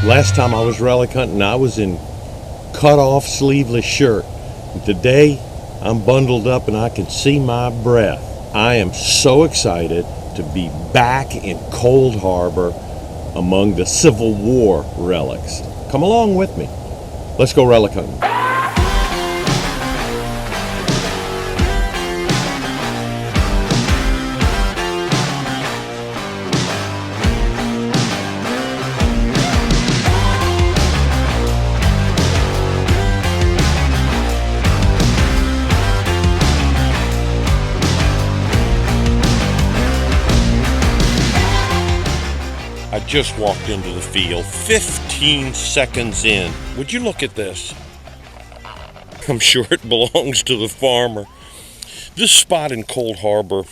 Last time I was relic hunting, I was in cut-off sleeveless shirt. Today, I'm bundled up and I can see my breath. I am so excited to be back in Cold Harbor among the Civil War relics. Come along with me. Let's go relic hunting. I just walked into the field 15 seconds in. Would you look at this? I'm sure it belongs to the farmer. This spot in Cold Harbor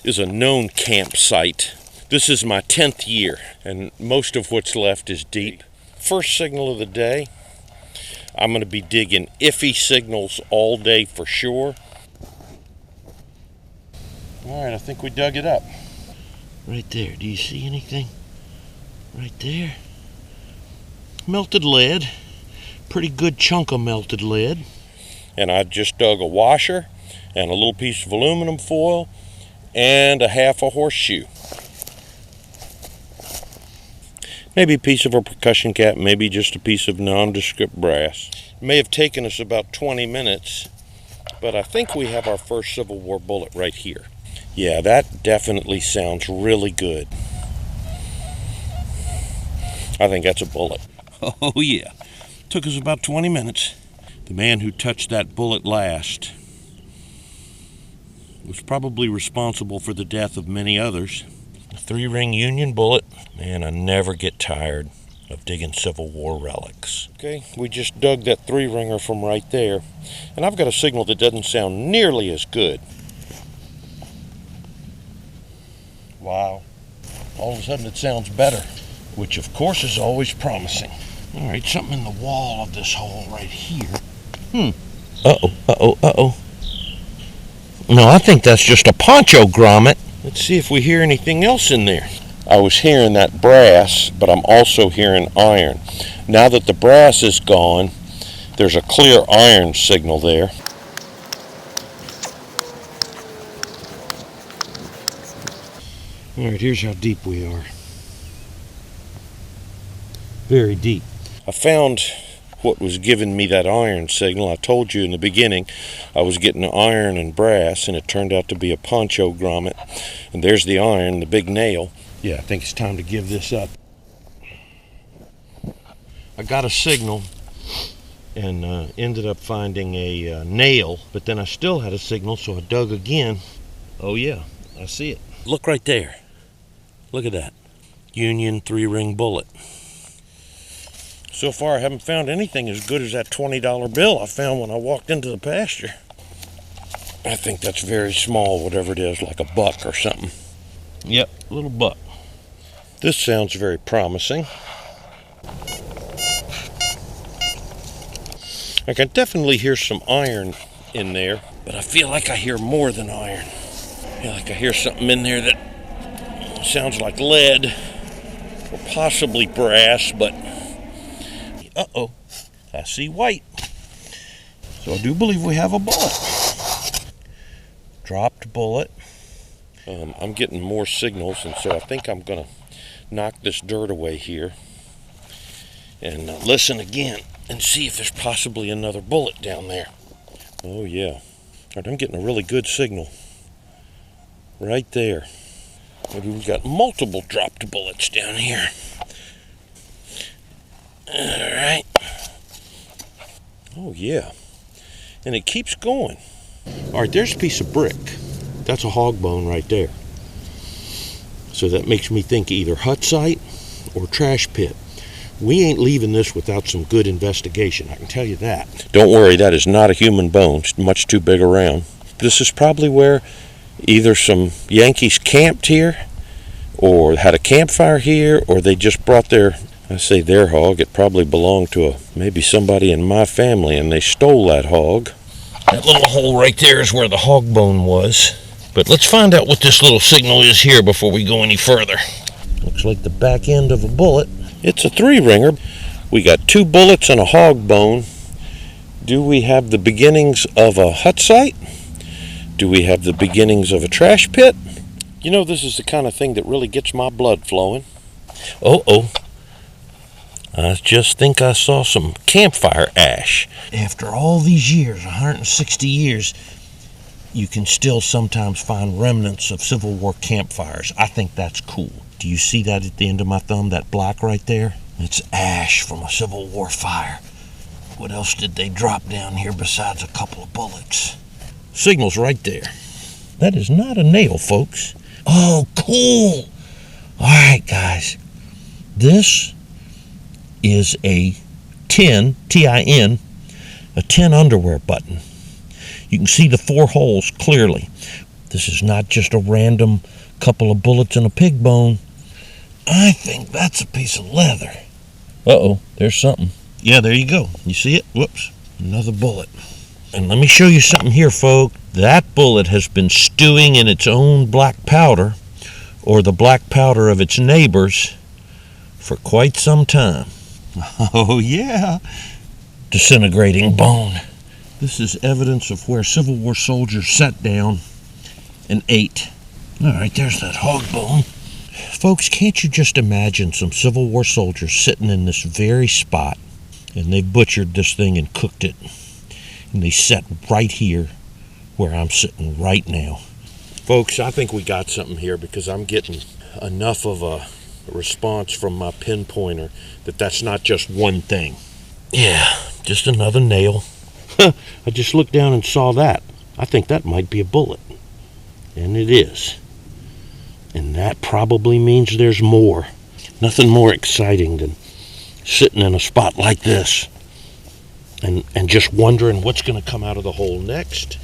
is a known campsite. This is my 10th year, and most of what's left is deep. First signal of the day. I'm going to be digging iffy signals all day for sure. All right, I think we dug it up. Right there, do you see anything? Right there. Melted lead. Pretty good chunk of melted lead. And I just dug a washer and a little piece of aluminum foil and a half a horseshoe. Maybe a piece of a percussion cap, maybe just a piece of nondescript brass. It may have taken us about 20 minutes, but I think we have our first Civil War bullet right here. Yeah, that definitely sounds really good. I think that's a bullet. Oh yeah, took us about 20 minutes. The man who touched that bullet last was probably responsible for the death of many others. A 3-ring Union bullet. Man, I never get tired of digging Civil War relics. Okay, we just dug that 3-ringer from right there, and I've got a signal that doesn't sound nearly as good. Wow, all of a sudden it sounds better, which of course is always promising. All right, something in the wall of this hole right here. Uh-oh. No, I think that's just a poncho grommet. Let's see if we hear anything else in there. I was hearing that brass, but I'm also hearing iron. Now that the brass is gone, there's a clear iron signal there. All right, here's how deep we are. Very deep. I found what was giving me that iron signal. I told you in the beginning I was getting iron and brass, and it turned out to be a poncho grommet. And there's the iron, the big nail. Yeah, I think it's time to give this up. I got a signal and ended up finding a nail, but then I still had a signal, so I dug again. Oh yeah, I see it. Look right there. Look at that. Union 3-ring bullet. So far, I haven't found anything as good as that $20 bill I found when I walked into the pasture. I think that's very small, whatever it is, like a buck or something. Yep, little buck. This sounds very promising. I can definitely hear some iron in there, but I feel like I hear more than iron. I feel like I hear something in there that sounds like lead or possibly brass, but uh-oh, I see white. So I do believe we have a bullet. Dropped bullet. I'm getting more signals, and so I think I'm going to knock this dirt away here and listen again and see if there's possibly another bullet down there. Oh yeah, I'm getting a really good signal right there. Maybe we've got multiple dropped bullets down here. All right. Oh yeah, and it keeps going. All right, there's a piece of brick. That's a hog bone right there. So that makes me think either hut site or trash pit. We ain't leaving this without some good investigation, I can tell you that. Don't worry, that is not a human bone. It's much too big around. This is probably where either some Yankees camped here, or had a campfire here, or they just brought their, I say their hog, it probably belonged to maybe somebody in my family, and they stole that hog. That little hole right there is where the hog bone was. But let's find out what this little signal is here before we go any further. Looks like the back end of a bullet. It's a 3-ringer. We got 2 bullets and a hog bone. Do we have the beginnings of a hut site? Do we have the beginnings of a trash pit? You know, this is the kind of thing that really gets my blood flowing. Oh. I just think I saw some campfire ash. After all these years, 160 years, you can still sometimes find remnants of Civil War campfires. I think that's cool. Do you see that at the end of my thumb, that black right there? It's ash from a Civil War fire. What else did they drop down here besides a couple of bullets? Signal's right there. That is not a nail, folks. Oh, cool. All right, guys. This is a tin, T-I-N, a tin underwear button. You can see the 4 holes clearly. This is not just a random couple of bullets and a pig bone. I think that's a piece of leather. Uh-oh, there's something. Yeah, there you go. You see it? Whoops, another bullet. And let me show you something here, folks. That bullet has been stewing in its own black powder, or the black powder of its neighbors, for quite some time. Oh, yeah. Disintegrating bone. This is evidence of where Civil War soldiers sat down and ate. All right, there's that hog bone. Folks, can't you just imagine some Civil War soldiers sitting in this very spot, and they butchered this thing and cooked it, and they sat right here where I'm sitting right now. Folks, I think we got something here because I'm getting enough of a response from my pinpointer that that's not just one thing. Yeah, just another nail. I just looked down and saw that. I think that might be a bullet. And it is. And that probably means there's more. Nothing more exciting than sitting in a spot like this and just wondering what's going to come out of the hole next.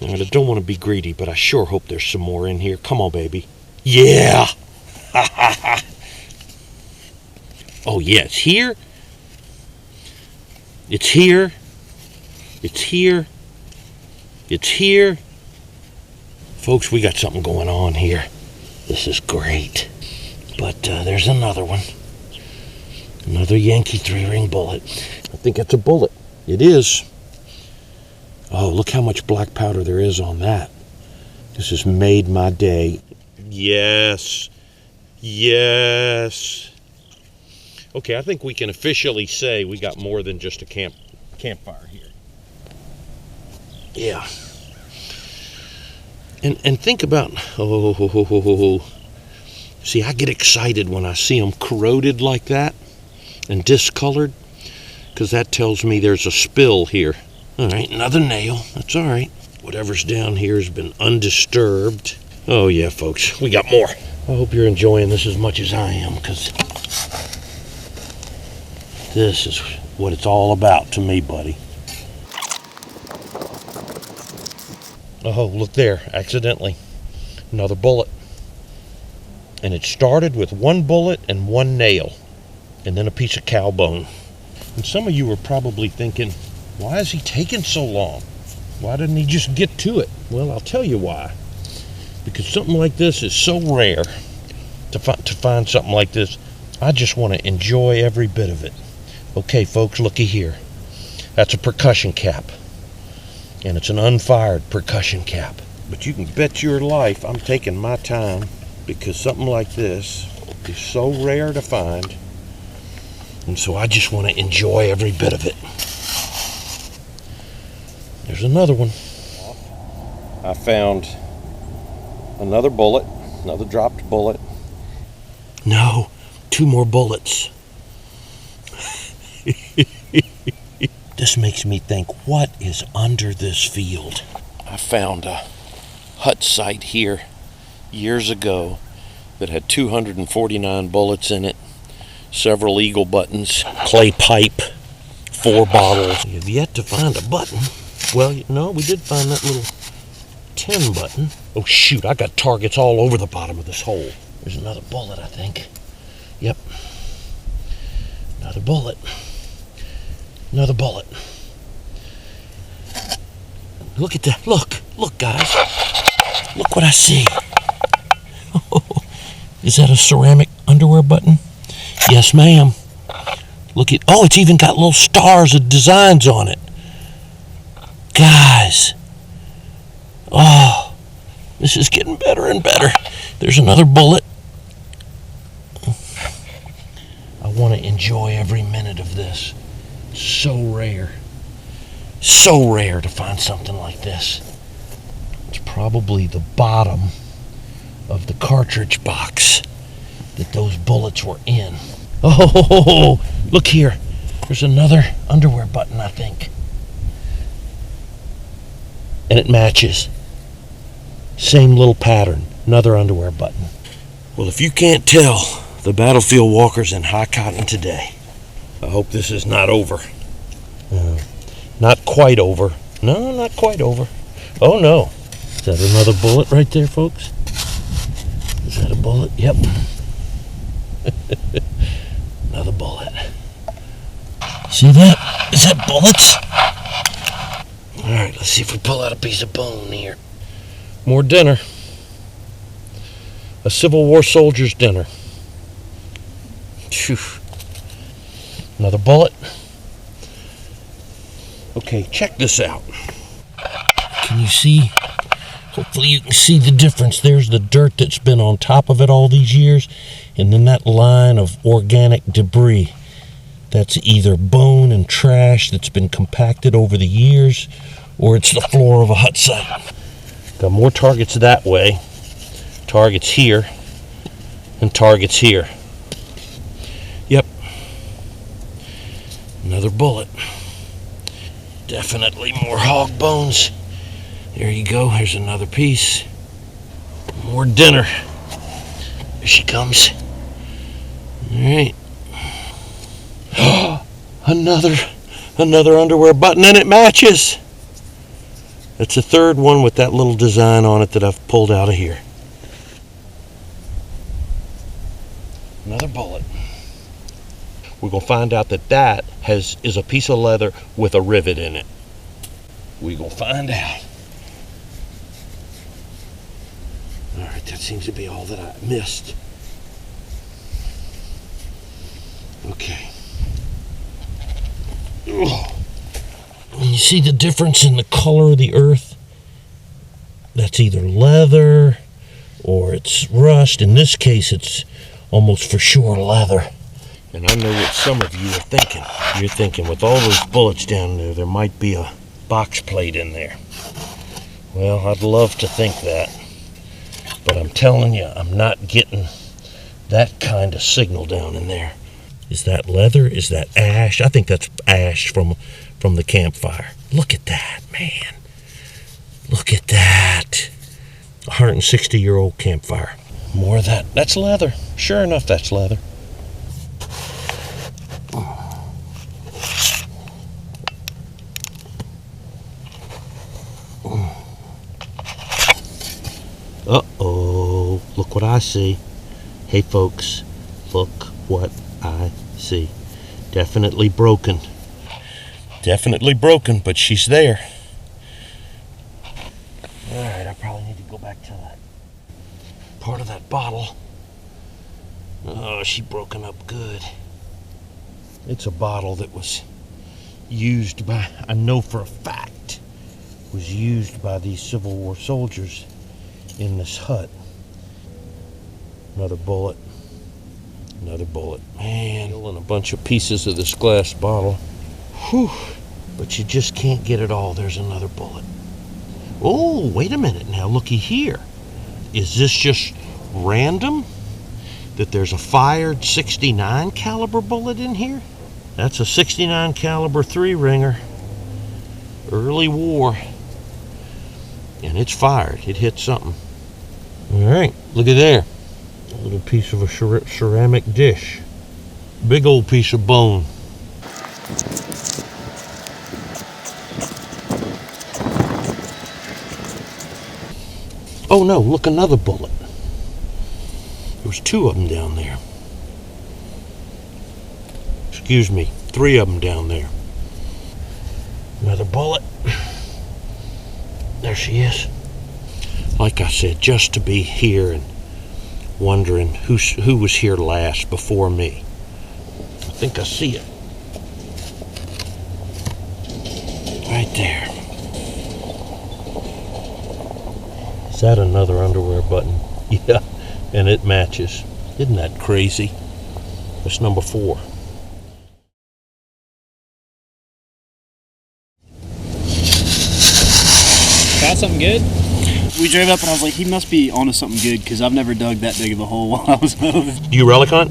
And I don't want to be greedy, but I sure hope there's some more in here. Come on, baby. Yeah! Oh, yeah, it's here. It's here. It's here. It's here. Folks, we got something going on here. This is great. But there's another one. Another Yankee 3-ring bullet. I think that's a bullet. It is. Oh, look how much black powder there is on that. This has made my day. Yes. Yes. Okay, I think we can officially say we got more than just a campfire here. Yeah. And think about, see, I get excited when I see them corroded like that and discolored, because that tells me there's a spill here. All right, another nail. That's all right. Whatever's down here has been undisturbed. Oh, yeah, folks, we got more. I hope you're enjoying this as much as I am, because this is what it's all about to me, buddy. Oh, look there, accidentally. Another bullet. And it started with 1 bullet and 1 nail, and then a piece of cow bone. And some of you are probably thinking, why is he taking so long? Why didn't he just get to it? Well, I'll tell you why. Because something like this is so rare to find something like this. I just want to enjoy every bit of it. Okay, folks, looky here. That's a percussion cap. And it's an unfired percussion cap. But you can bet your life I'm taking my time, because something like this is so rare to find. And so I just want to enjoy every bit of it. There's another one. I found another bullet, another dropped bullet. No, 2 more bullets. This makes me think, what is under this field? I found a hut site here years ago that had 249 bullets in it, several eagle buttons, clay pipe, 4 bottles. You've yet to find a button. Well, no, we did find that little tin button. Oh, shoot, I got targets all over the bottom of this hole. There's another bullet, I think. Yep. Another bullet. Another bullet. Look at that. Look, guys. Look what I see. Is that a ceramic underwear button? Yes, ma'am. Look at, oh, it's even got little stars of designs on it. Guys. Oh, this is getting better and better. There's another bullet. I want to enjoy every minute of this. So rare. So rare to find something like this. It's probably the bottom of the cartridge box that those bullets were in. Oh, look here. There's another underwear button, I think. And it matches. Same little pattern. Another underwear button. Well, if you can't tell, the battlefield walker's in high cotton today. I hope this is not over. Not quite over. No, not quite over. Oh, no. Is that another bullet right there, folks? Is that a bullet? Yep. Another bullet. See that? Is that bullets? All right, let's see if we pull out a piece of bone here. More dinner. A Civil War soldier's dinner. Phew. Another bullet. Okay, check this out. Can you see? Hopefully you can see the difference. There's the dirt that's been on top of it all these years, and then that line of organic debris. That's either bone and trash that's been compacted over the years, or it's the floor of a hut site. Got more targets that way, targets here, and targets here. Yep. Another bullet. Definitely more hog bones. There you go. Here's another piece. More dinner. Here she comes. All right. Another underwear button, and it matches. That's the third one with that little design on it that I've pulled out of here. Another bullet. We're going to find out that is a piece of leather with a rivet in it. We're going to find out. All right, that seems to be all that I missed. Okay. Ugh. When you see the difference in the color of the earth, that's either leather or it's rust. In this case, it's almost for sure leather. And I know what some of you are thinking. You're thinking, with all those bullets down there, there might be a box plate in there. Well, I'd love to think that. But I'm telling you, I'm not getting that kind of signal down in there. Is that leather? Is that ash? I think that's ash from the campfire. Look at that, man. Look at that. 160-year-old campfire. More of that. That's leather. Sure enough, that's leather. Uh-oh. Look what I see. Hey, folks. Look what I see. Definitely broken. Definitely broken, but she's there. Alright, I probably need to go back to that part of that bottle. Oh, she broken up good. It's a bottle that was used by, I know for a fact, was used by these Civil War soldiers in this hut. Another bullet. Another bullet. Man, and a bunch of pieces of this glass bottle. Whew. But you just can't get it all. There's another bullet. Oh, wait a minute now. Looky here. Is this just random that there's a fired 69 caliber bullet in here? That's a 69 caliber 3-ringer. Early war. And it's fired. It hit something. All right, look at there. A little piece of a ceramic dish. Big old piece of bone. Oh no, look, another bullet. There was 2 of them down there. Excuse me, 3 of them down there. Another bullet. There she is. Like I said, just to be here and wondering who was here last before me. I think I see it. there. Is that another underwear button? Yeah, and it matches. Isn't that crazy? That's number 4. Got something good? We drove up and I was like, he must be onto something good because I've never dug that big of a hole while I was moving. Do you relic hunt?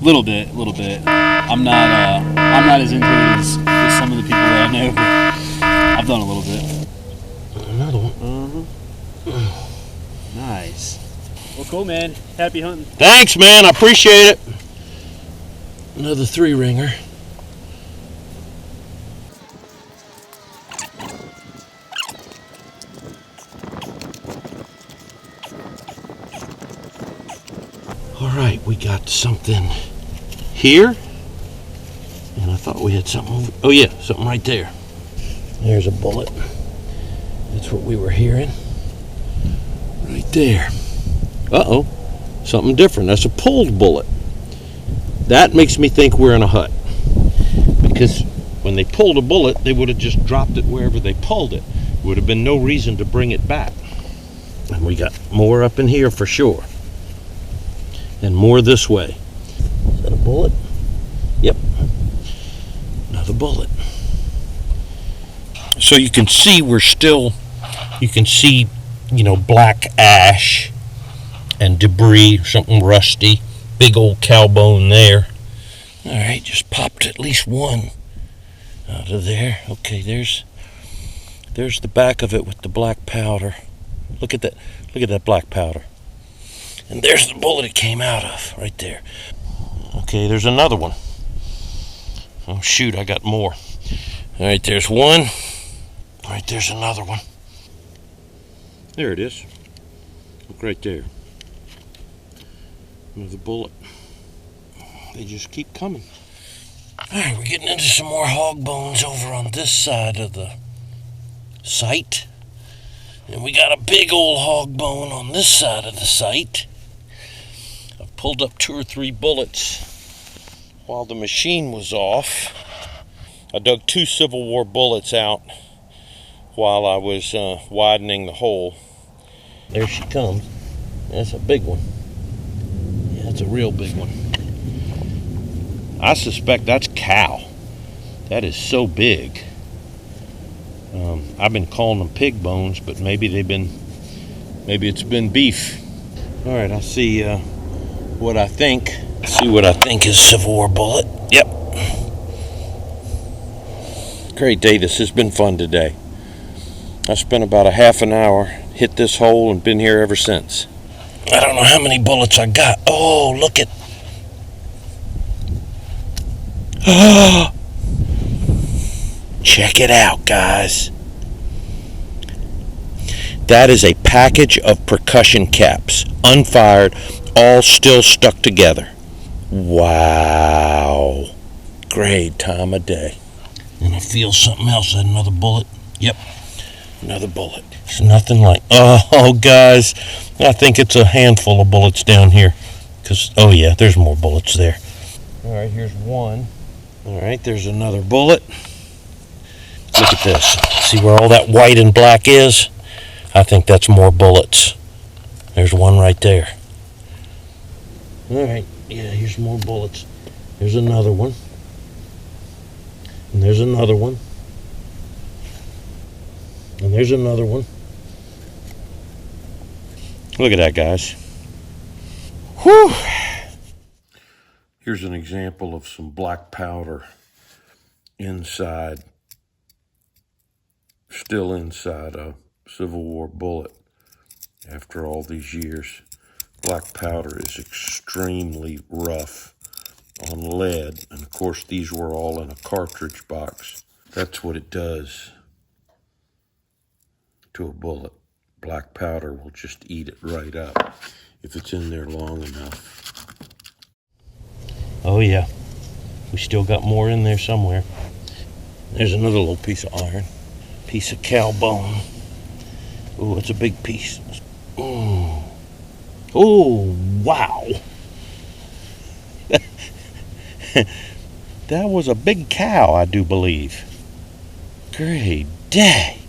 Little bit. I'm not as into it as some of the people that I know, but I've done a little bit. Another one. Nice. Well, cool, man. Happy hunting. Thanks, man. I appreciate it. Another 3-ringer. All right, we got something here. And I thought we had something. Oh, yeah, something right there. There's a bullet. That's what we were hearing. Right there. Uh-oh. Something different. That's a pulled bullet. That makes me think we're in a hut. Because when they pulled a bullet, they would have just dropped it wherever they pulled it. Would have been no reason to bring it back. And we got more up in here for sure. And more this way. Is that a bullet? Yep. Another bullet. So you can see you can see, black ash and debris, something rusty. Big old cow bone there. All right, just popped at least one out of there. Okay, there's the back of it with the black powder. Look at that black powder. And there's the bullet it came out of, right there. Okay, there's another one. Oh shoot, I got more. All right, there's one. All right, there's another one. There it is. Look right there. Another bullet. They just keep coming. All right, we're getting into some more hog bones over on this side of the site. And we got a big old hog bone on this side of the site. I've pulled up 2 or 3 bullets while the machine was off. I dug 2 Civil War bullets out while I was widening the hole. There she comes. That's a big one. Yeah, that's a real big one. I suspect that's cow. That is so big. I've been calling them pig bones, but maybe it's been beef. All right, I see what I think. See what I think is Civil War bullet. Yep. Great day. This has been fun today. I spent about a half an hour, hit this hole, and been here ever since. I don't know how many bullets I got. Oh, look at. Check it out, guys. That is a package of percussion caps, unfired, all still stuck together. Wow. Great time of day. And I feel something else. Another bullet. Yep. Another bullet. It's nothing like. Oh, guys. I think it's a handful of bullets down here. Oh, yeah, there's more bullets there. All right, here's one. All right, there's another bullet. Look at this. See where all that white and black is? I think that's more bullets. There's one right there. All right, yeah, here's more bullets. There's another one. And there's another one. And there's another one. Look at that, guys. Whew. Here's an example of some black powder still inside a Civil War bullet after all these years. Black powder is extremely rough on lead, and of course these were all in a cartridge box. That's what it does to a bullet. Black powder will just eat it right up if it's in there long enough. Oh yeah, we still got more in there somewhere. There's another little piece of iron, piece of cow bone. Oh, it's a big piece. Oh, wow. That was a big cow, I do believe. Great day.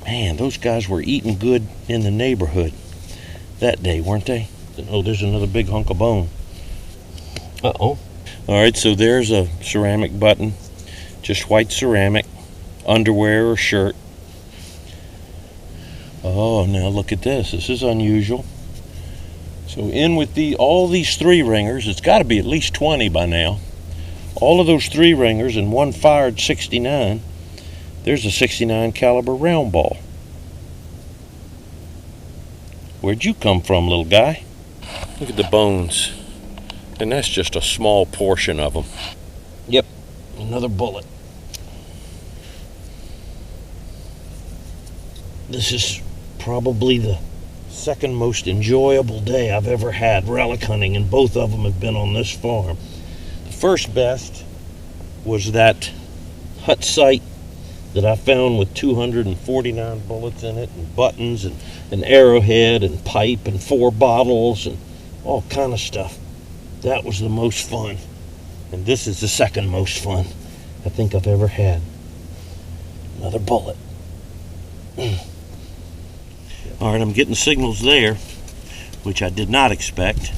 Man, those guys were eating good in the neighborhood that day, weren't they? Oh, there's another big hunk of bone. Uh-oh. All right, so there's a ceramic button, just white ceramic, underwear or shirt. Oh, now look at this. This is unusual. So in with all these 3-ringers, it's got to be at least 20 by now. All of those 3-ringers and one fired 69. There's a 69 caliber round ball. Where'd you come from, little guy? Look at the bones. And that's just a small portion of them. Yep, another bullet. This is probably the second most enjoyable day I've ever had relic hunting, and both of them have been on this farm. The first best was that hut site that I found with 249 bullets in it, and buttons, and an arrowhead, and pipe, and 4 bottles, and all kind of stuff. That was the most fun. And this is the second most fun I think I've ever had. Another bullet. All right, I'm getting signals there, which I did not expect.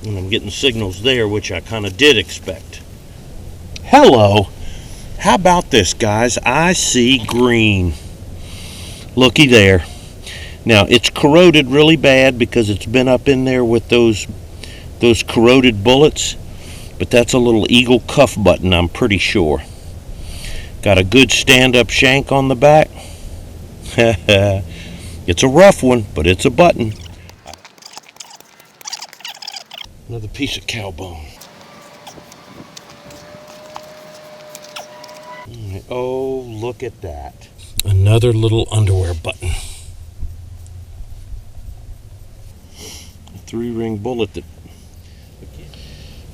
And I'm getting signals there, which I kind of did expect. Hello. How about this, guys? I see green. Looky there. Now, it's corroded really bad because it's been up in there with those corroded bullets, but that's a little eagle cuff button, I'm pretty sure. Got a good stand-up shank on the back. It's a rough one, but it's a button. Another piece of cow bone. Oh, look at that. Another little underwear button. A 3-ring bullet that...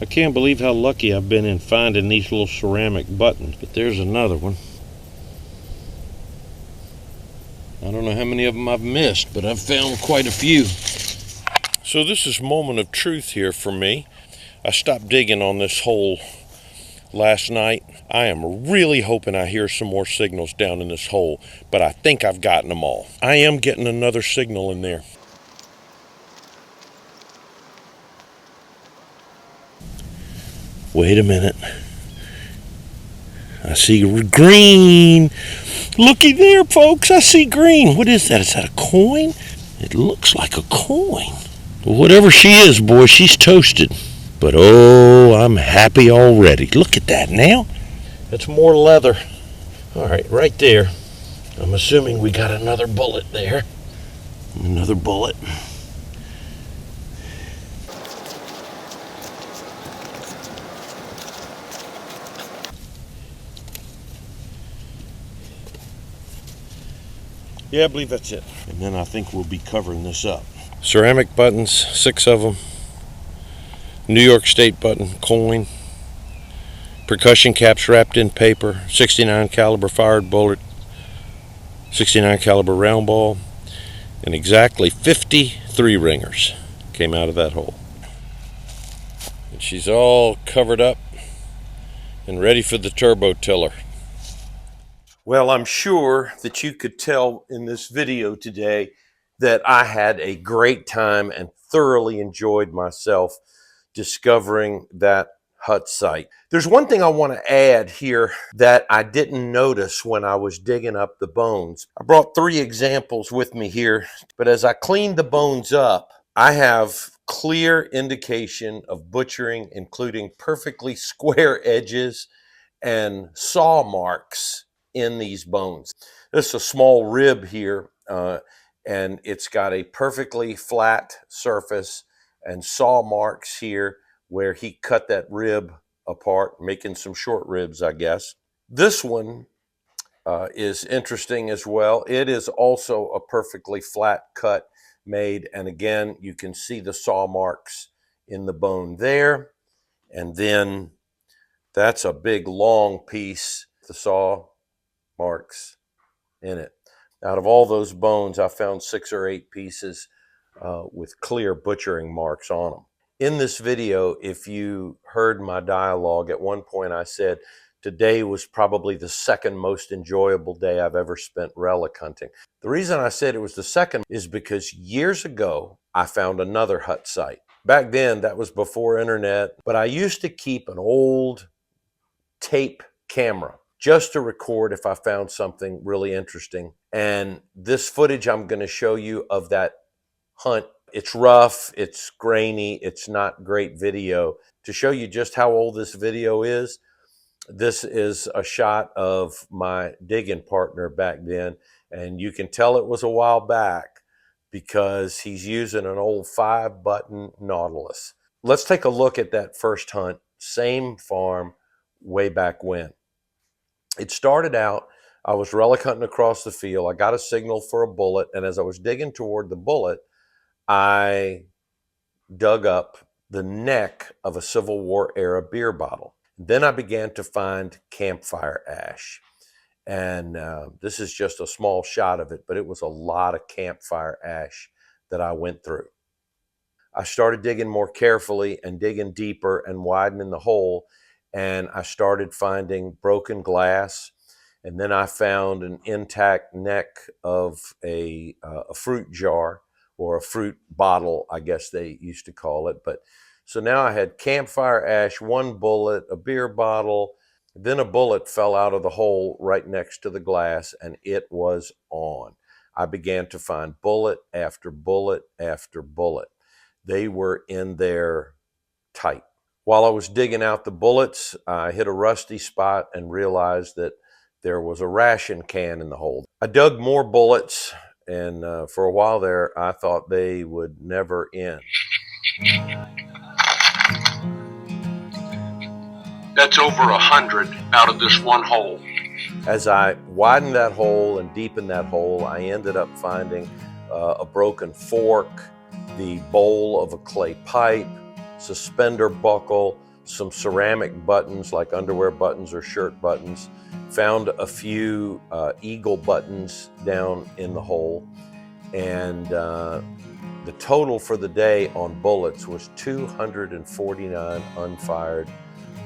I can't believe how lucky I've been in finding these little ceramic buttons, but there's another one. I don't know how many of them I've missed, but I've found quite a few. So this is moment of truth here for me. I stopped digging on this hole last night. I am really hoping I hear some more signals down in this hole, but I think I've gotten them all. I am getting another signal in there. Wait a minute. I see green. Looky there, folks. I see green. What is that? Is that a coin? It looks like a coin. Well, whatever she is, boy, she's toasted. But oh, I'm happy already. Look at that now. That's more leather. All right, right there. I'm assuming we got another bullet there. Another bullet. Yeah, I believe that's it. And then I think we'll be covering this up. Ceramic buttons, 6 of them. New York State button, coin. Percussion caps wrapped in paper. 69 caliber fired bullet. 69 caliber round ball. And exactly 50 3-ringers came out of that hole. And she's all covered up and ready for the turbo tiller. Well, I'm sure that you could tell in this video today that I had a great time and thoroughly enjoyed myself discovering that hut site. There's one thing I want to add here that I didn't notice when I was digging up the bones. I brought 3 examples with me here, but as I cleaned the bones up, I have clear indication of butchering, including perfectly square edges and saw marks in these bones. This is a small rib here, and it's got a perfectly flat surface and saw marks here where he cut that rib apart, making some short ribs, I guess. This one is interesting as well. It is also a perfectly flat cut made, and again, you can see the saw marks in the bone there, and then that's a big long piece, the saw marks in it. Out of all those bones, I found 6 or 8 pieces with clear butchering marks on them. In this video, if you heard my dialogue, at one point I said, today was probably the second most enjoyable day I've ever spent relic hunting. The reason I said it was the second is because years ago, I found another hut site. Back then, that was before internet, but I used to keep an old tape camera just to record if I found something really interesting. And this footage I'm going to show you of that hunt, it's rough, it's grainy, it's not great video. To show you just how old this video is, this is a shot of my digging partner back then, and you can tell it was a while back because he's using an old 5-button Nautilus. Let's take a look at that first hunt, same farm, way back when. It started out, I was relic hunting across the field. I got a signal for a bullet, and as I was digging toward the bullet, I dug up the neck of a Civil War era beer bottle. Then I began to find campfire ash. And this is just a small shot of it, but it was a lot of campfire ash that I went through. I started digging more carefully and digging deeper and widening the hole, and I started finding broken glass. And then I found an intact neck of a fruit jar, or a fruit bottle, I guess they used to call it. But so now I had campfire ash, one bullet, a beer bottle, then a bullet fell out of the hole right next to the glass, and it was on. I began to find bullet after bullet after bullet. They were in there tight. While I was digging out the bullets, I hit a rusty spot and realized that there was a ration can in the hole. I dug more bullets, and for a while there, I thought they would never end. That's over 100 out of this one hole. As I widened that hole and deepened that hole, I ended up finding a broken fork, the bowl of a clay pipe, suspender buckle, some ceramic buttons like underwear buttons or shirt buttons, found a few eagle buttons down in the hole, and the total for the day on bullets was 249 unfired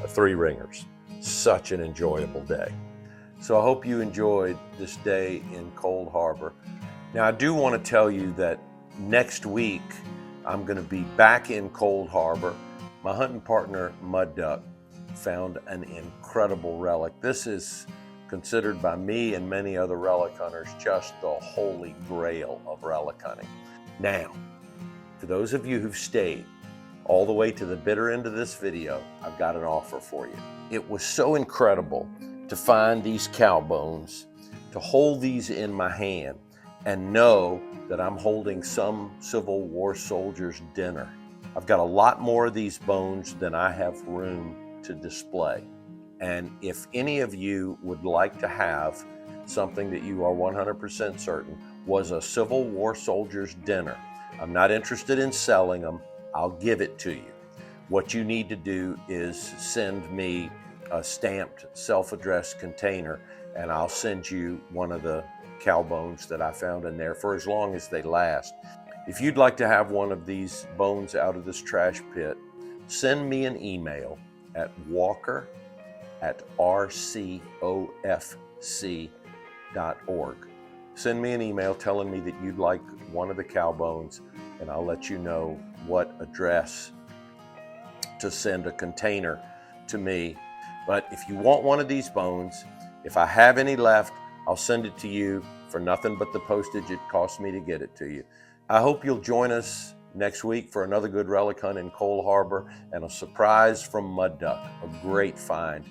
3-ringers. Such an enjoyable day. So I hope you enjoyed this day in Cold Harbor. Now I do want to tell you that next week I'm going to be back in Cold Harbor. My hunting partner Mud Duck found an incredible relic. This is considered by me and many other relic hunters just the holy grail of relic hunting. Now, for those of you who've stayed all the way to the bitter end of this video, I've got an offer for you. It was so incredible to find these cow bones, to hold these in my hand and know that I'm holding some Civil War soldier's dinner. I've got a lot more of these bones than I have room to display. And if any of you would like to have something that you are 100% certain was a Civil War soldier's dinner, I'm not interested in selling them. I'll give it to you. What you need to do is send me a stamped self-addressed container, and I'll send you one of the cow bones that I found in there for as long as they last. If you'd like to have one of these bones out of this trash pit, send me an email at walker@rcofc.org. Send me an email telling me that you'd like one of the cow bones, and I'll let you know what address to send a container to me. But if you want one of these bones, if I have any left, I'll send it to you for nothing but the postage it costs me to get it to you. I hope you'll join us next week for another good relic hunt in Cold Harbor and a surprise from Mud Duck, a great find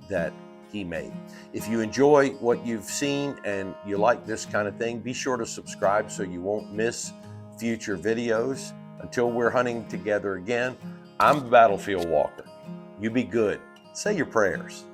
that he made. If you enjoy what you've seen and you like this kind of thing, be sure to subscribe so you won't miss future videos. Until we're hunting together again, I'm the Battlefield Walker. You be good. Say your prayers.